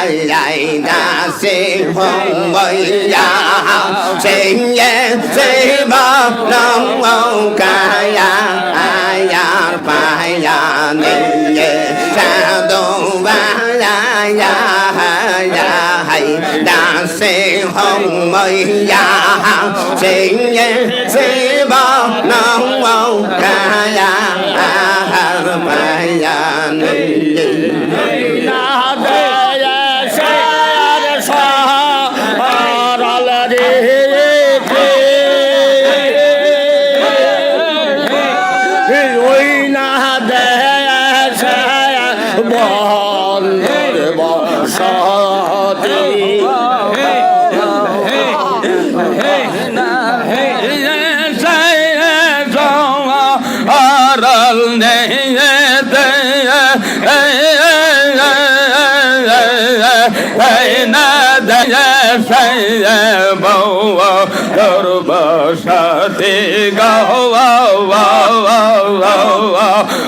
来那是红为呀，谁也谁不能改呀，哎呀白呀，你也啥都白呀呀呀，那是红为呀，谁也谁不能改呀，白呀你。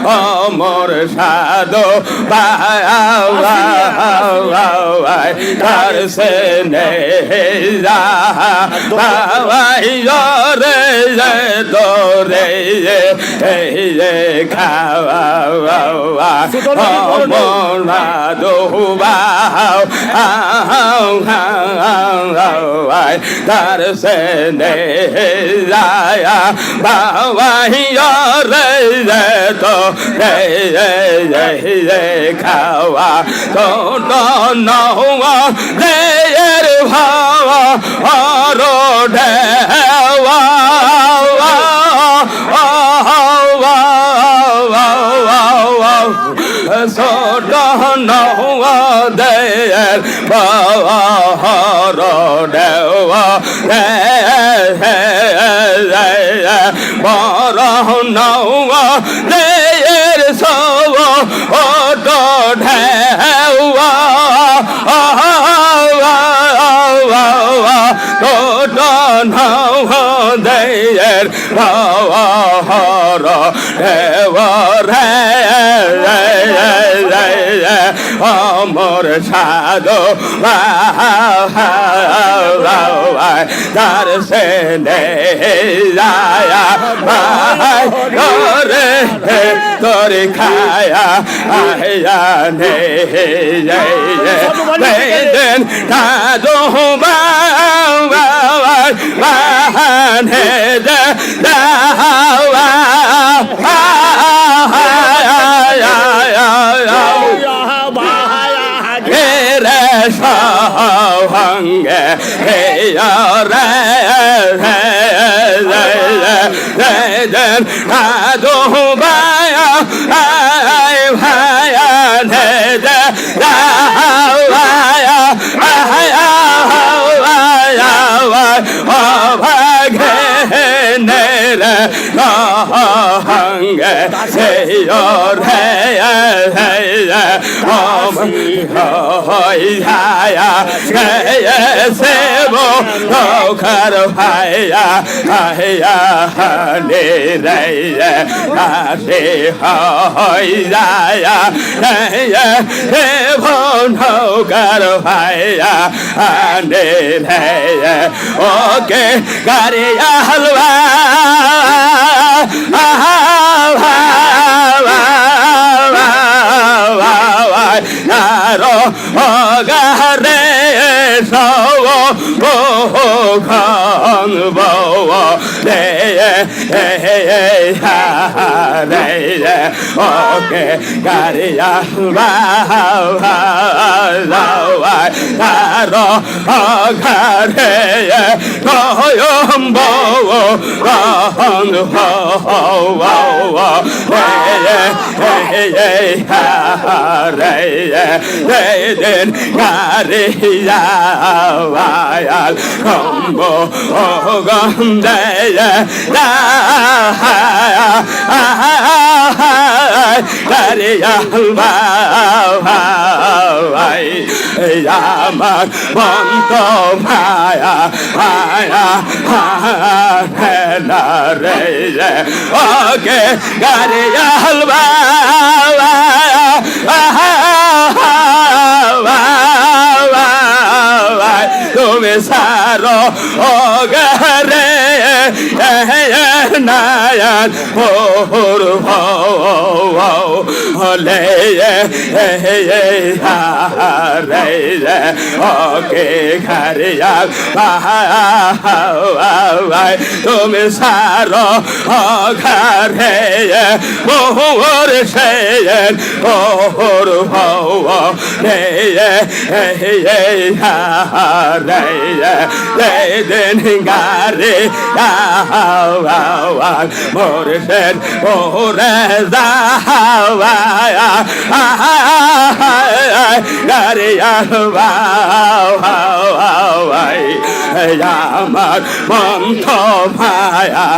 Amor sado Tarsene Yore Dore Tarsene so don't know what they are Amor sado Tarsene Dore Kaya Ayane Then Tado Okay, Gariya halwa Naro Gare So Khan Bo Okay, Gariya Naro Gare Koyombo Khan Then Gariya Vayal Kombo Gondaya Gariya Vay Yamak Bonto Maya Okay Gariya Vay নায়ান ওর হলে রে ওকে ঘরিয়া ভাই তুমি সারো ঘরে মোর সে ওর রে দিন গারে মোর সে ওরে গারে আমার মন্থ ভায়া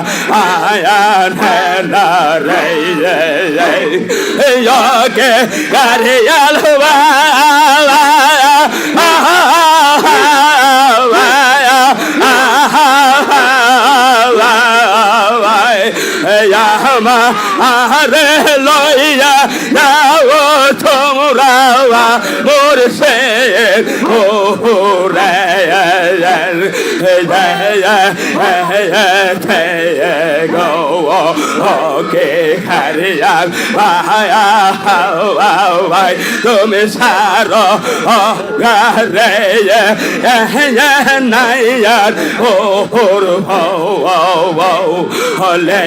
আয়ান রে কে গারে আরে লইয়া যাও তোমরা মোর সে ও রে গো ওকে খারিয়া ভাই তুমি সারো গারে নাইয়ার ওর হলে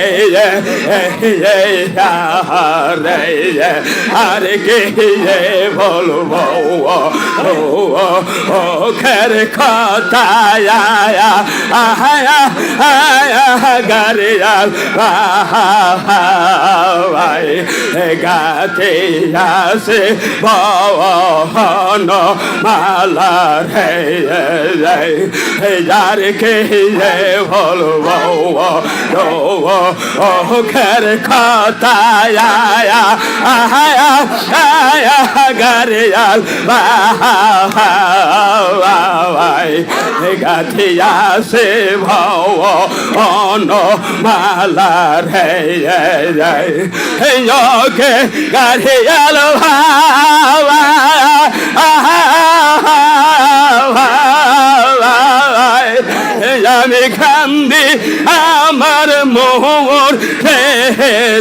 আর কে বলবো খের কথায় গারিয়া গাতে আসে বহন মালা রে যার কে বলবো খের কথায় গারিয়া গাথিয়া সে ভন মালা রে কে গাড়িয়াল আমি কান্দি আমার মোর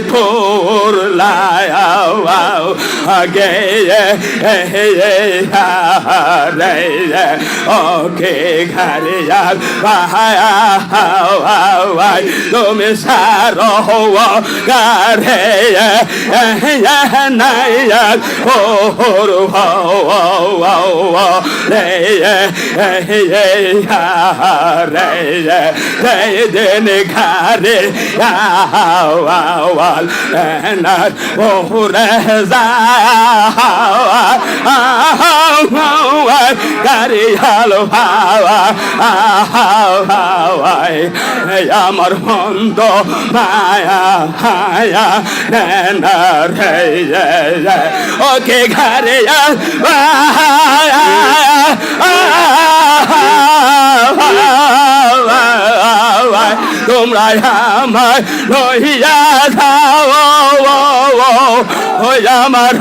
তোর লায়া গে ওকে ঘরিয়া ভাই তুমি সারো গারে নাইয়া ওর রে দিন ঘরে ওরে গাড়ি হালো আমার মন্দ মায়া রে ওকে ঘরে তোমরা আমায় লইয়া যাও আমার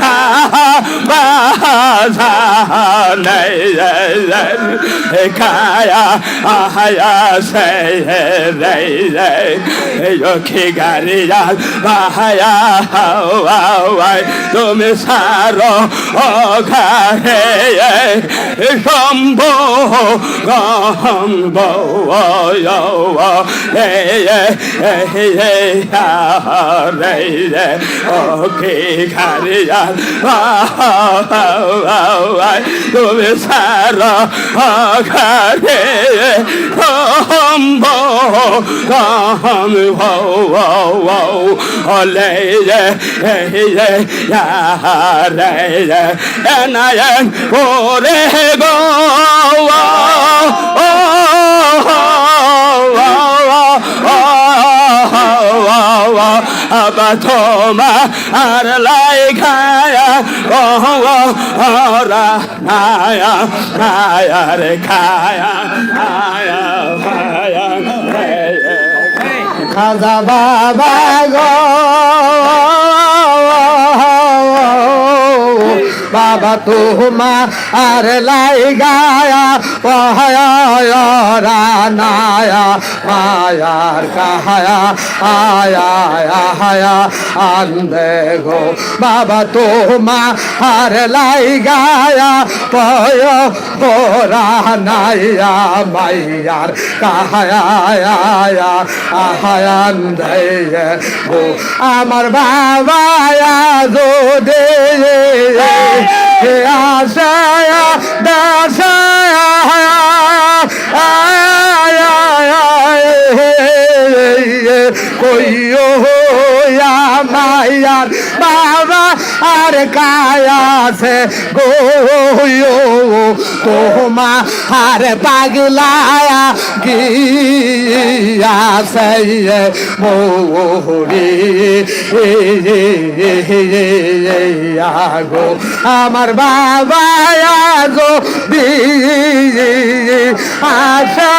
কায়া আয়া সে রে গারিয়া ভায়া তুমি সারো ঘরে শম্ভো গম্ভ ওকে ঘরিয়া তুমি সারো ঘরে হলে নায়ন ওরে গো তোমা আর লাই খায়া ওরা নায়া নায়া রে খায়া নায়া ভায়া খাজা বাবা গো বাবা তোমা আর লাই গায়া পাহায়া নায়া মায়ার কাহায়া আয়া আয়া আন্দে গো বাবা তোমা আর লাই গায়া পয় ওরা নাইয়া মাইয়ার কাহায়া আয়া আহায়ান দেয় গো আমার বাবা দে আশায়া দাসায়া কইও মায়ার বাবা আর কায়াছে গো তোমা আর পাগলায়া গিয়াছে মোহরি গো আমার বাবা গো দি আশা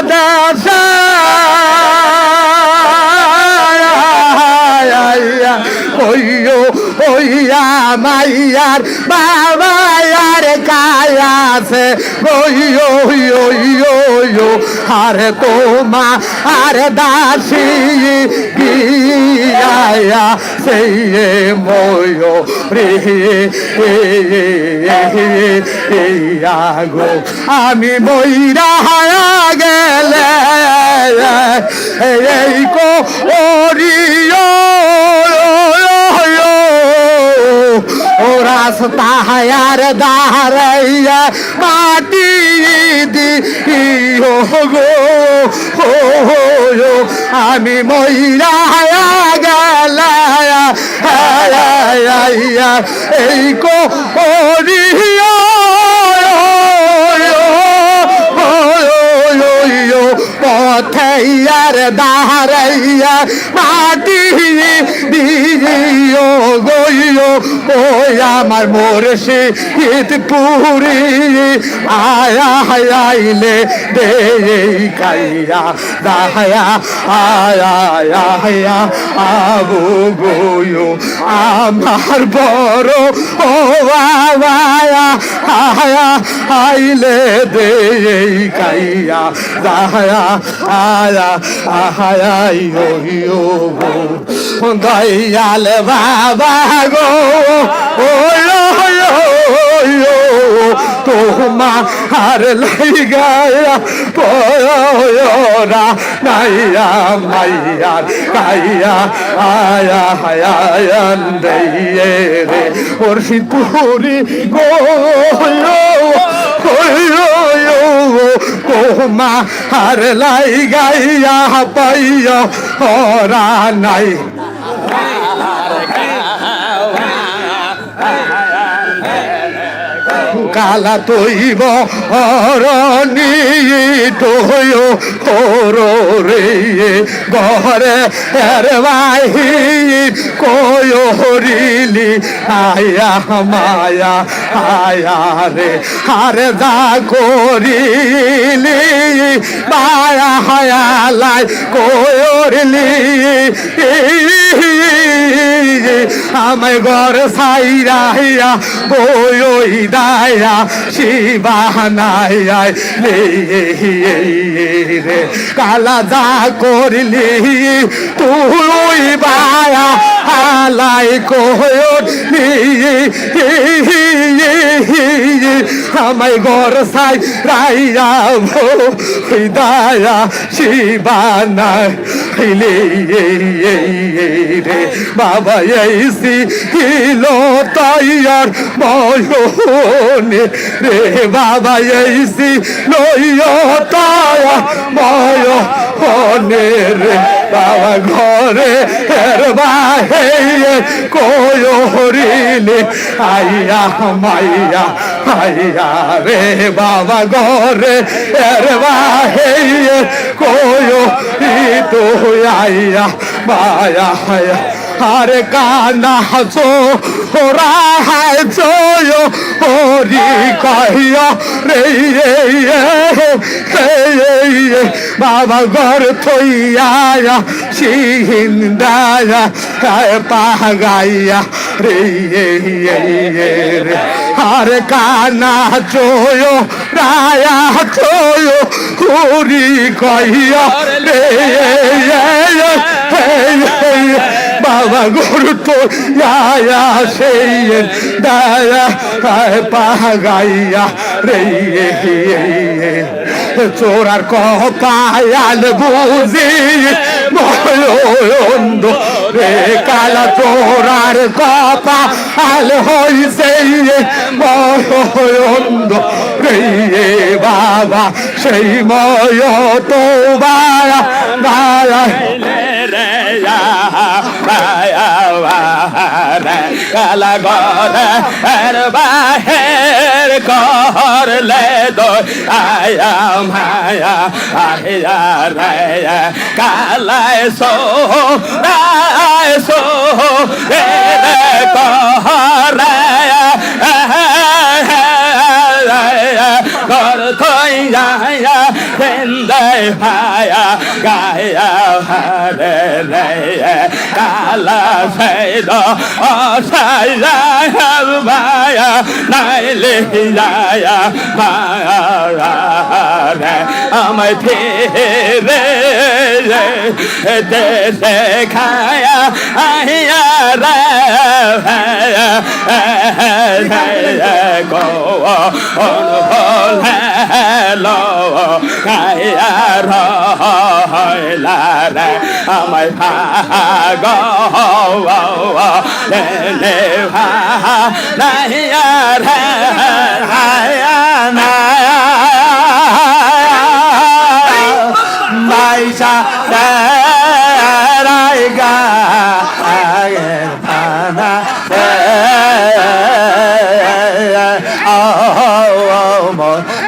দাসা ওইয়ো ওইয়া মাইয়ার বাবা আর কায়াছে ওইয়ো ওইয়ো আর তোমা আর দাসী গিয়া সেই ময়ো রে গো আমি ময়রা গেলে এই কো ওরিও ও রাস্তা হায়ার দাঁড়াইয়া মাটি দিও গো আমি ময়রা গেলা এই কো পথেয়ার দাঁড়াইয়া মাটি দিও গইও ওই আমার মুর্শিদ পুরি আয়া আইলে দে কাইয়া দায়া আয়া আবু গইও আমার বড় ও বাবা আয়া আইলে দে কাইয়া দায়া আয়া আয়া ইয়ো দয়াল বাবা গো ও তোমা আর লাই গায়া পয়রা নাইয়া মাইয়ার কাইয়া আয়া হায়ান দেইয়ে রে মুর্শিদপুরি গো তোমা আর লাই গাইয়া পাইয়া ওরা নাই কালা তৈব অরণি তোয় রে ঘরে এর বাহি কয় হরিলি আয়া মায়া আয়া রে হারে দা করিলি মায়া হায়ালাই কয়রলি আমায় ঘর সাইরাইয়া বই দায়া শিবানায় রে কালা যা করলি তুই বায়া আলাই কয়রলি আমায় ঘর সাইরাইয়া বই দায়া শিবানায় রে বাবা এইসি কিলো তাইয়ার ময়নে রে বাবা এইসি লইয়া তায়া ময়নে রে বাবা ঘরে এর বাহে কয়রিলে আইয়া মাইয়া আইয়া রে বাবা ঘরে এর বাহে কয়রি তো আইয়া মায়া আইয়া আরে কানা চো ওরা হায় চোয় ওরি কহিয়া রে বাবা ঘর থইয়া সিন্দায়া পাগাইয়া রে আর কানা চোয় রায়া চোয় কুরি কইয়া রে বাবা গরু তো আয়া সেই দায়া পাগাইয়া রে চোরার কপায়াল বুঝি ময়ন্দ রে কালা চোরার কপাল হইছে ময়ন্দ রে বাবা সেই ময় তো বায়া বায়া কালা ঘর বাহের করলে দো আয়া মায়া আয়া রে কালায় সো রে কহরে ঘর থইয়া ফেন্দে ভায়া গায়া হারে রে কালা সেদ অসায়া ভায়া নাইলে যায়া মায়া রে আমায় ফেরে দেশে খায়া আহিয়া রে গো হলো খায়া রহলা রে আমায় ভাগ নে ভা নাহিয়া রে হায়া না মাইসা রাই গা না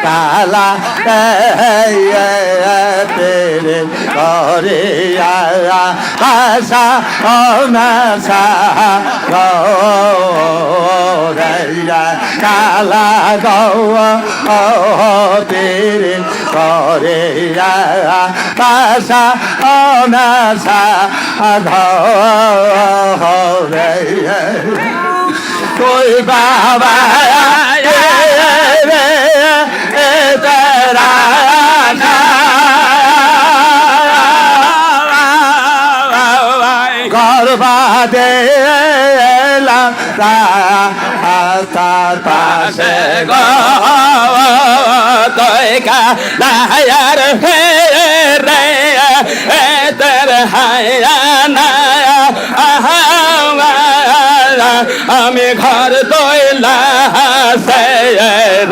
কালা তেরে করে আশা অনাশা কালা গো তেরে করে আশা অনাশা ধরে কই বাবা তেরা গর্বাদে তার পাশে গো তোই কা নায়ার হে রে তের হায়া না আমি ঘর তৈলা সে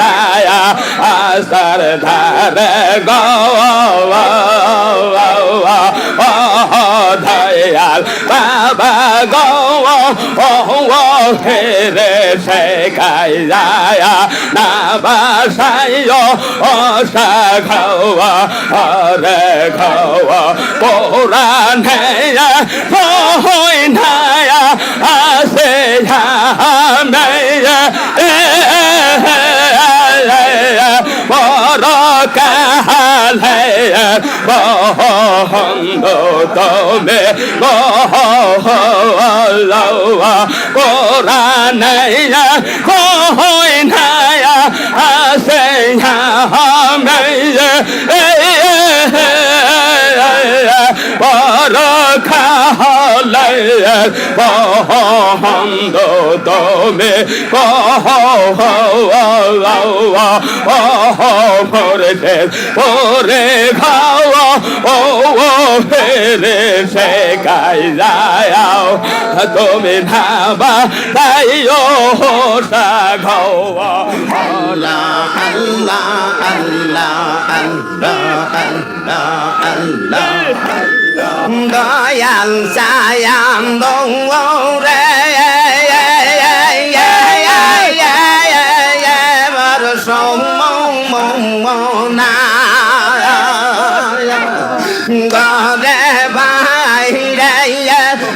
রায়া আসার ধারে গো দয়াল বাবা গো ফেরে সে খাইয়া না বাসাইও খাওয়া রে খাওয়া পুরানে হই নায়া আসে বড় কালে বন্ধ তুমি পুরানে হই নায়া আসে বড় খালে বন্ধ তুমি পরে পরে খাওয়া ফেরে সে গাই যাও তুমি ভাবা তাইও খাওয়া আল্লাহ আল্লাহ আল্লাহ আল্লাহ আল্লাহ দয়াল সায়াম দৌরে গরে বাইরে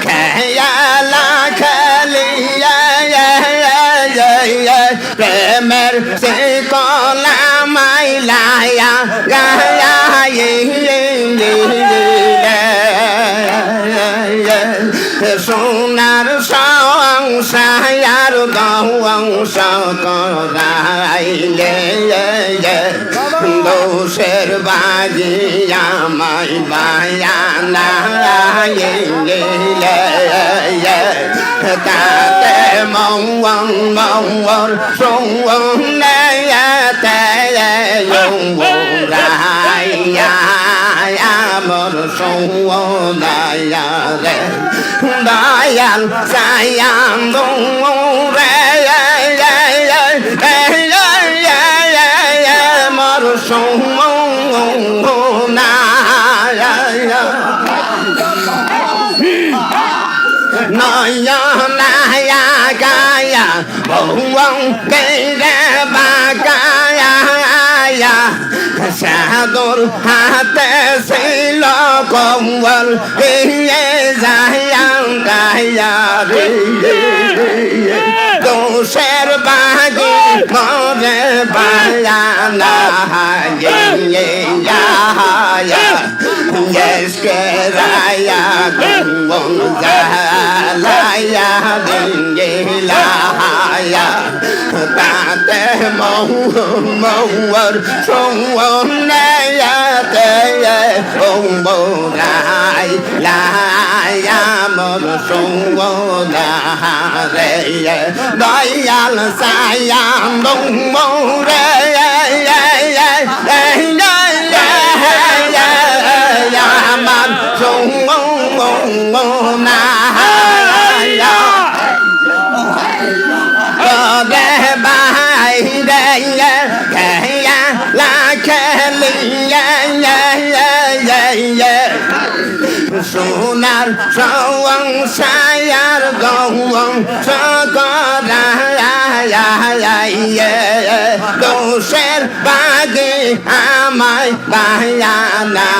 খেয়ালা খেলিয়া প্রেমের সে কলা মাইলায়া গায়া সোনার সংসার ধ্বংস করাইলে দোষের বাজি আমায় বায়ানাইলে তাতে মঙ্গল শুনেতে রাইয়া আমার সৌদায়া রে দয়াল সায়াম রে আমার সৌদায়া নয়া নায়া গায়া বউং কেরে বাগায়া সাদর হাতে ছিল কম্বল দিয়ে যায়াম গায়া রে দোষের বাগি মরে Bayana Yeske raya gumbong zalaya dingilaya tate mawar songwonaya teye omborai laya mor songwonaya dayal sayang dong more man sung na ya de bai de ya la ke li ya sunar sawang sayar gong sakara ya doser bagi amai bayana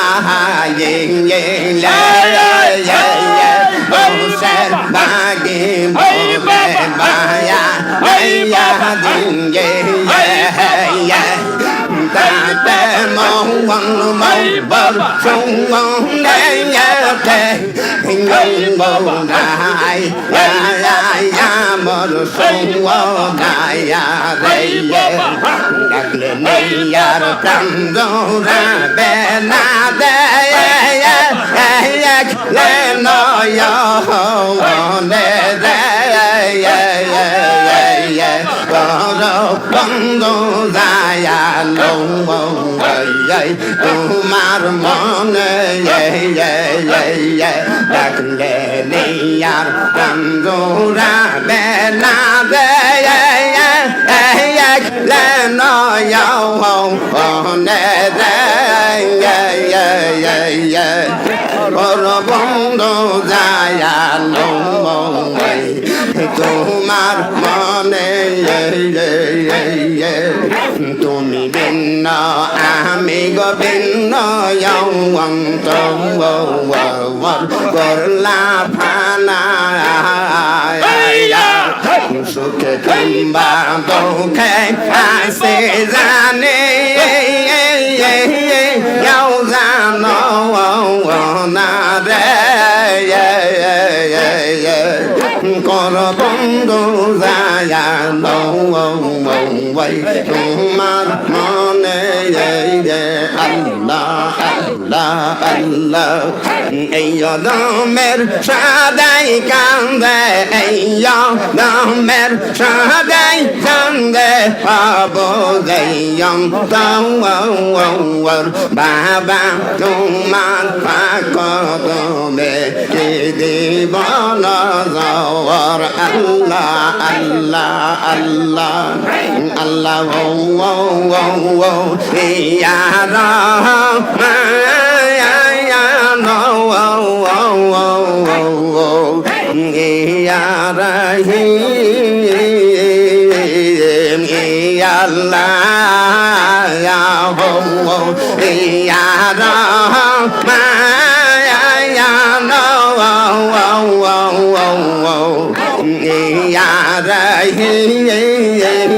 doser bagi baya tate mong bờ sông đây thế ngông bầu đại một sông đại đây đặt lên đây trăng dâu ra bên na đây lên nói đây có đâu băng đâu dài lông bông dây tu mar mong đặt lên đi trăng dâu ra bên na đây lên nói hồng đây có bông đâu dài lông bông tu mar mong তুমি ভিন্ন আমি গো ভিন্ন করলা ফানা সুখে কিংবা দুঃখে আসে জানে জানো না রে কর বন্ধু যায় তোমার মনে আল্লাহ আল্লাহ আল্লাহ এই দমের সাদাই কান্দে এই দমের সাদাই কান্দে পাবো যাইয়ম তাওয়ার বাবা তোমার পাক তুমি দিব নজর আল্লাহ আল্লাহ আল্লাহ আল্লাহ ইয়া রহমান ইয়া রহিম ইয়া আল্লাহ ইয়া রহমান ইয়া রহিম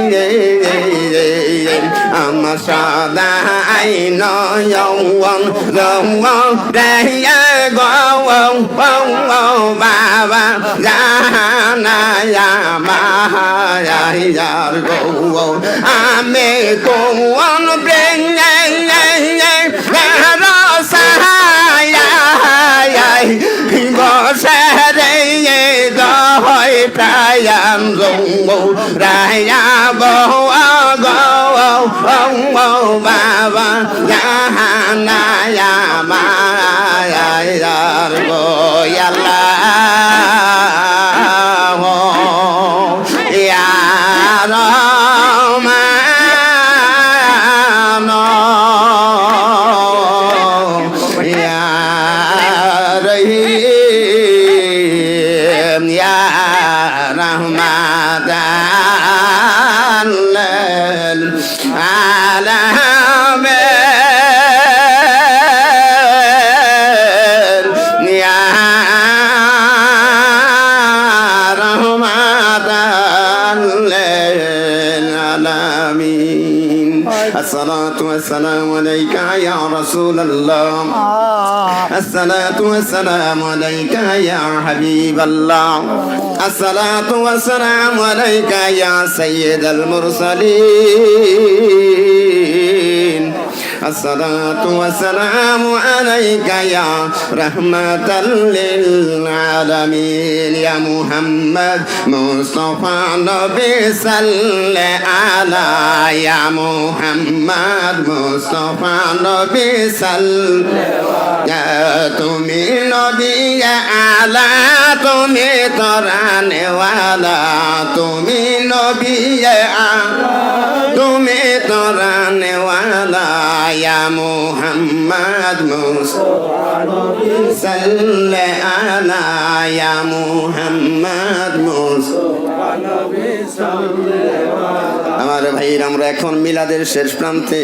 আমার সদাই নয়ন গৌর রে গৌর বাবা জানায়া মায়ার গো আমি কোন বসে রে গহয় প্রায়াম রায়া বউ বাবা জাহানায়া মায়ার গো আল্লাহ ইয়া রহমান ইয়া রহিম ইয়া রহমান الصلاة والسلام عليك يا رسول الله الصلاة والسلام عليك يا حبيب الله الصلاة والسلام عليك يا سيد المرسلين الصلاة والسلام عليك يا رحمة للعالمين يا محمد مصطفى نبي صلى على يا محمد مصطفى نبي صلى তুমি নবী আলা তুমি তরানে ওয়ালা তুমি নবী তুমি তরানে ওয়ালা ইয়া মুহাম্মদ মুস্তাফা নবী সাল্লে আলা ইয়া মুহাম্মদ মুস্তাফা নবী সাল্লে আলা। আমার ভাইরা আমরা এখন মিলাদের শেষ প্রান্তে,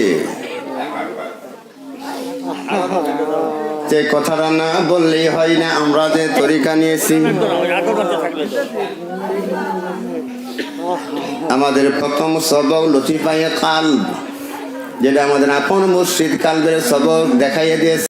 যে কথাটা না বললেই হয় না। আমরা যে তরিকা নিয়েছি, আমাদের প্রথম সবক লতিফায়ে কালব, যেটা আমাদের আপন মুর্শিদ কালবের সবক দেখাইয়ে দিয়েছে।